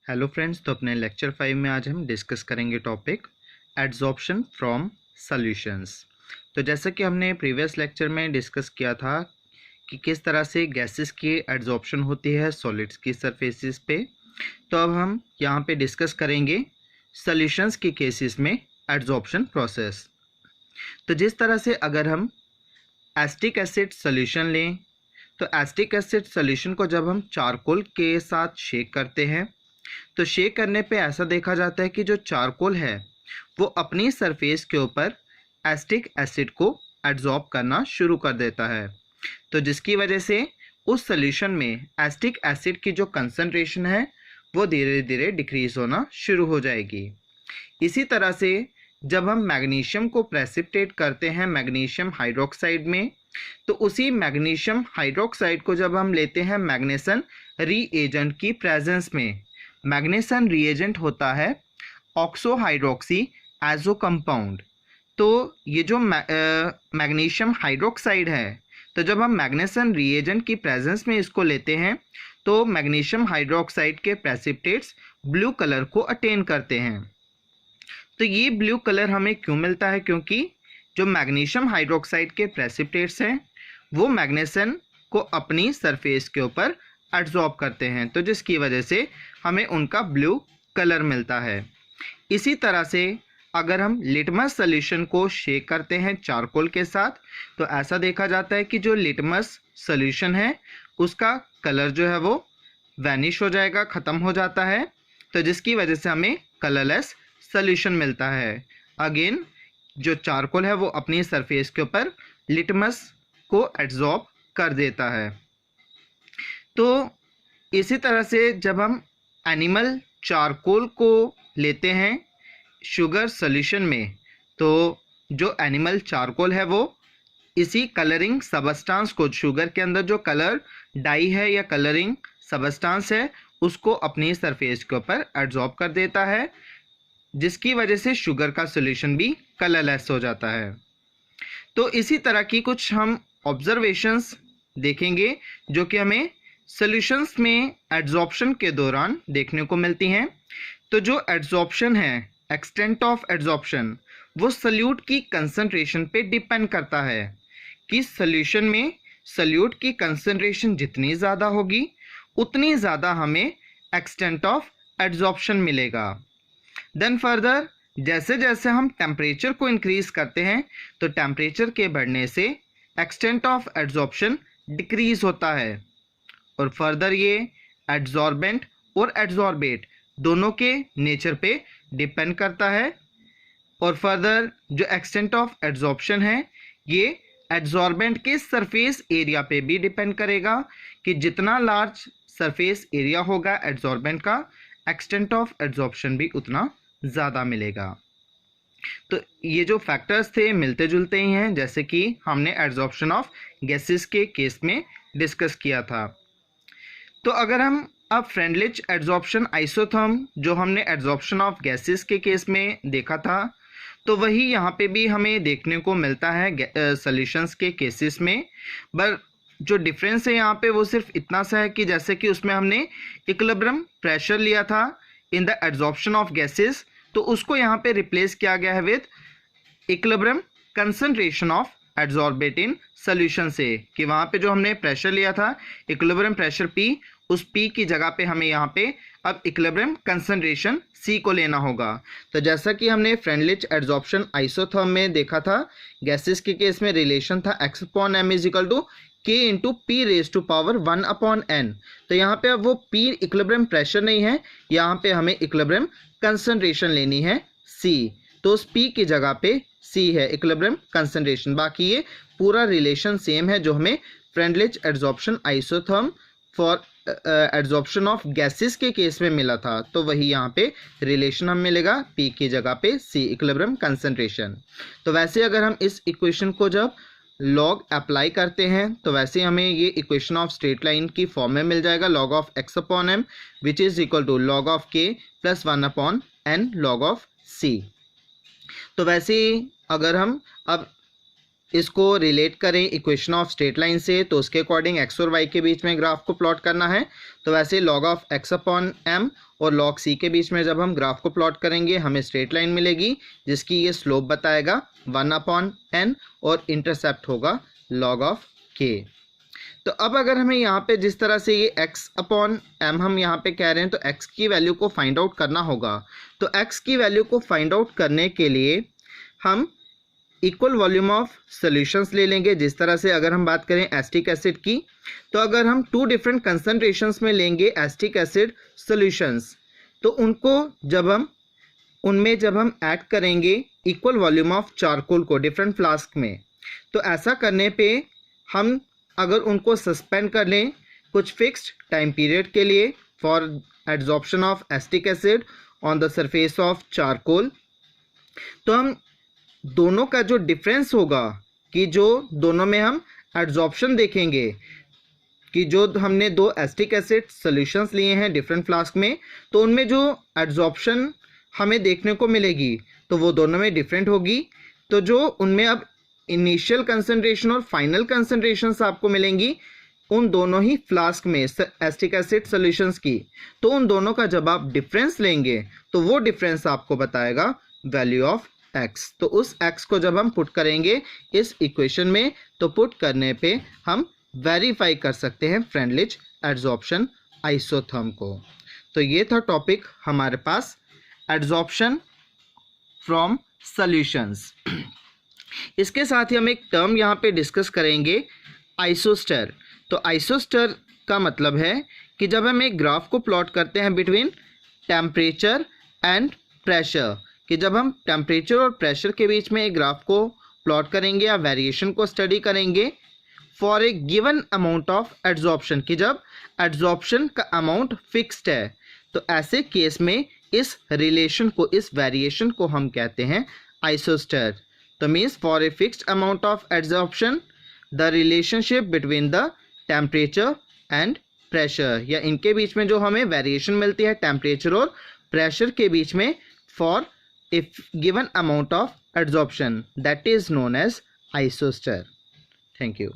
Hello friends, तो अपने lecture 5 में आज हम डिस्कस करेंगे टॉपिक एड्जॉर्प्शन फ्रॉम सॉल्यूशंस। तो जैसा कि हमने प्रीवियस लेक्चर में डिस्कस किया था कि किस तरह से गैसेस की एड्जॉर्प्शन होती है सॉलिड्स की सरफेसेस पे, तो अब हम यहाँ पे डिस्कस करेंगे सॉल्यूशंस के केसेस में एड्जॉर्प्शन प्रोसेस। तो जिस तरह से अगर हम एसिटिक एसिड सॉल्यूशन लें, तो एसिटिक एसिड सॉल्यूशन को जब हम चारकोल के साथ शेक करते हैं तो शेक करने पे ऐसा देखा जाता है कि जो चारकोल है वो अपनी सरफेस के ऊपर एसिटिक एसिड को एड्जॉर्ब करना शुरू कर देता है, तो जिसकी वजह से उस सॉल्यूशन में एसिटिक एसिड की जो कंसंट्रेशन है वो धीरे धीरे डिक्रीज होना शुरू हो जाएगी। इसी तरह से जब हम मैग्नीशियम को प्रेसिपिटेट करते हैं मैग्नीशियम हाइड्रोक्साइड में, तो उसी मैग्नीशियम हाइड्रोक्साइड को जब हम लेते हैं मैग्नेसन रीएजेंट की प्रेजेंस में, मैग्नेसन रीएजेंट होता है ऑक्सो हाइड्रोक्सी एजो कंपाउंड। तो ये जो मैग्नीशियम हाइड्रोक्साइड है, तो जब हम मैग्नेसन रीएजेंट की प्रेजेंस में इसको लेते हैं तो मैग्नीशियम हाइड्रोक्साइड के प्रेसिपिटेट्स ब्लू कलर को अटेन करते हैं। तो ये ब्लू कलर हमें क्यों मिलता है? क्योंकि जो मैग्नीशियम हाइड्रोक्साइड के प्रेसिपिटेट्स हैं वो मैग्नेसन को अपनी सरफेस के ऊपर एब्जॉर्ब करते हैं, तो जिसकी वजह से हमें उनका ब्लू कलर मिलता है। इसी तरह से अगर हम लिटमस सॉल्यूशन को शेक करते हैं चारकोल के साथ, तो ऐसा देखा जाता है कि जो लिटमस सॉल्यूशन है उसका कलर जो है वो वैनिश हो जाएगा, ख़त्म हो जाता है, तो जिसकी वजह से हमें कलरलेस सॉल्यूशन मिलता है। अगेन जो चारकोल है वो अपनी सरफेस के ऊपर लिटमस को एब्जॉर्ब कर देता है। तो इसी तरह से जब हम एनिमल चारकोल को लेते हैं शुगर सॉल्यूशन में, तो जो एनिमल चारकोल है वो इसी कलरिंग सबस्टांस को, शुगर के अंदर जो कलर डाई है या कलरिंग सबस्टांस है, उसको अपनी सरफेस के ऊपर एब्जॉर्ब कर देता है, जिसकी वजह से शुगर का सॉल्यूशन भी कलरलेस हो जाता है। तो इसी तरह की कुछ हम ऑब्जर्वेशंस देखेंगे जो कि हमें सॉल्यूशंस में एड्जॉर्प्शन के दौरान देखने को मिलती हैं। तो जो एड्जॉर्प्शन है, एक्सटेंट ऑफ एड्जॉर्प्शन, वो सॉल्यूट की कंसंट्रेशन पे डिपेंड करता है कि सॉल्यूशन में सॉल्यूट की कंसंट्रेशन जितनी ज़्यादा होगी उतनी ज़्यादा हमें एक्सटेंट ऑफ एड्जॉर्प्शन मिलेगा। देन फर्दर जैसे जैसे हम टेम्परेचर को इंक्रीज करते हैं तो टेम्परेचर के बढ़ने से एक्सटेंट ऑफ एड्जॉर्प्शन डिक्रीज होता है, और फर्दर ये एड्जॉर्बेंट और एड्जॉर्बेट दोनों के नेचर पे डिपेंड करता है। और फर्दर जो एक्सटेंट ऑफ एड्जॉर्प्शन है ये एड्जॉर्बेंट के सरफेस एरिया पे भी डिपेंड करेगा कि जितना लार्ज सरफेस एरिया होगा एड्जॉर्बेंट का, एक्सटेंट ऑफ एड्जॉर्प्शन भी उतना ज़्यादा मिलेगा। तो ये जो फैक्टर्स थे मिलते जुलते ही हैं, जैसे कि हमने एड्जॉर्प्शन ऑफ गैसेस के केस में डिस्कस किया था। तो अगर हम अब फ्रेंडलिच एड्जॉर्प्शन आइसोथर्म जो हमने एड्जॉर्प्शन ऑफ गैसेस के केस में देखा था, तो वही यहाँ पे भी हमें देखने को मिलता है सॉल्यूशंस के केसेस में। पर जो डिफरेंस है यहाँ पे वो सिर्फ इतना सा है कि जैसे कि उसमें हमने इक्विलिब्रियम प्रेशर लिया था in the adsorption of gases, तो उसको यहाँ पे रिप्लेस किया गया है with equilibrium concentration of adsorbate in solution से, कि वहाँ पे जो हमने प्रेशर लिया था इक्विलिब्रियम प्रेशर P, उस P की जगह पे हमें यहाँ पे अब इक्विलिब्रियम कंसंट्रेशन C को लेना होगा। तो जैसा कि हमने फ्रेंडलिच एड्जॉर्प्शन आइसोथर्म में देखा था, गैसेस के केस में रिलेशन था x/m = k × p⁻1/n। तो यहाँ पे अब वो P इक्विलिब्रियम प्रेशर नहीं है, यहाँ पे हमें इक्विलिब्रियम कंसंट्रेशन लेनी है C, तो उस P की जगह पे C है इक्विलिब्रियम कंसंट्रेशन। बाकी ये पूरा रिलेशन सेम है जो हमें Freundlich adsorption isotherm for adsorption of gases के केस में मिला था, तो वही यहाँ पे रिलेशन हमें मिलेगा P की जगह पे C इक्विलिब्रियम कंसंट्रेशन। तो वैसे अगर हम इस इक्वेशन को जब लॉग अप्लाई करते हैं तो वैसे हमें ये इक्वेशन ऑफ स्ट्रेट लाइन की फॉर्म में मिल जाएगा, log of x/m which is equal to log of k + 1/n log of c। तो वैसे अगर हम अब इसको रिलेट करें इक्वेशन ऑफ स्ट्रेट लाइन से, तो उसके अकॉर्डिंग एक्स और वाई के बीच में ग्राफ को प्लॉट करना है। तो वैसे log of X upon M और लॉग सी के बीच में जब हम ग्राफ को प्लॉट करेंगे हमें स्ट्रेट लाइन मिलेगी जिसकी ये स्लोप बताएगा 1/n और इंटरसेप्ट होगा लॉग ऑफ के। तो अब अगर हमें यहाँ पे जिस तरह से ये x अपॉन एम हम यहाँ पे कह रहे हैं, तो x की वैल्यू को फाइंड आउट करना होगा। तो x की वैल्यू को फाइंड आउट करने के लिए हम इक्वल वॉल्यूम ऑफ सॉल्यूशंस ले लेंगे। जिस तरह से अगर हम बात करें एसिटिक एसिड की, तो अगर हम 2 डिफरेंट कंसंट्रेशंस में लेंगे एसिटिक एसिड सॉल्यूशंस, तो उनमें जब हम ऐड करेंगे इक्वल वॉल्यूम ऑफ चारकोल को डिफरेंट फ्लास्क में, तो ऐसा करने पे हम अगर उनको सस्पेंड कर लें कुछ फिक्स्ड टाइम पीरियड के लिए for adsorption of acetic acid on the surface of charcoal, तो हम दोनों का जो डिफरेंस होगा कि जो दोनों में हम एड्जॉर्प्शन देखेंगे कि जो हमने 2 एसिटिक एसिड सॉल्यूशंस लिए हैं डिफरेंट फ्लास्क में, तो उनमें जो एड्जॉर्प्शन हमें देखने को मिलेगी तो वो दोनों में डिफरेंट होगी। तो जो उनमें अब इनिशियल कंसंट्रेशन और फाइनल कंसंट्रेशंस आपको मिलेंगी उन दोनों ही फ्लास्क में एसिटिक एसिड सॉल्यूशंस की, तो उन दोनों का जब आप डिफरेंस लेंगे तो वो डिफरेंस आपको बताएगा वैल्यू ऑफ x। तो उस x को जब हम पुट करेंगे इस इक्वेशन में, तो पुट करने पे हम वेरीफाई कर सकते हैं फ्रेंडलिच एड्जॉर्प्शन आइसोथर्म को। तो ये था टॉपिक हमारे पास एड्जॉर्प्शन फ्रॉम सॉल्यूशंस। इसके साथ ही हम एक टर्म यहाँ पे डिस्कस करेंगे आइसोस्टर। तो आइसोस्टर का मतलब है कि जब हम एक ग्राफ को प्लॉट करते हैं बिटवीन टेम्परेचर एंड प्रेशर, कि जब हम टेम्परेचर और प्रेशर के बीच में एक ग्राफ को प्लॉट करेंगे या वेरिएशन को स्टडी करेंगे for a given amount of adsorption, कि जब एड्जॉर्प्शन का अमाउंट फिक्स्ड है, तो ऐसे केस में इस रिलेशन को, इस वेरिएशन को हम कहते हैं आइसोस्टर। तो means for a fixed amount of adsorption the relationship between the temperature and pressure, या इनके बीच में जो हमें वेरिएशन मिलती है टेम्परेचर और प्रेशर के बीच में for a given amount of adsorption, that is known as isostere. Thank you.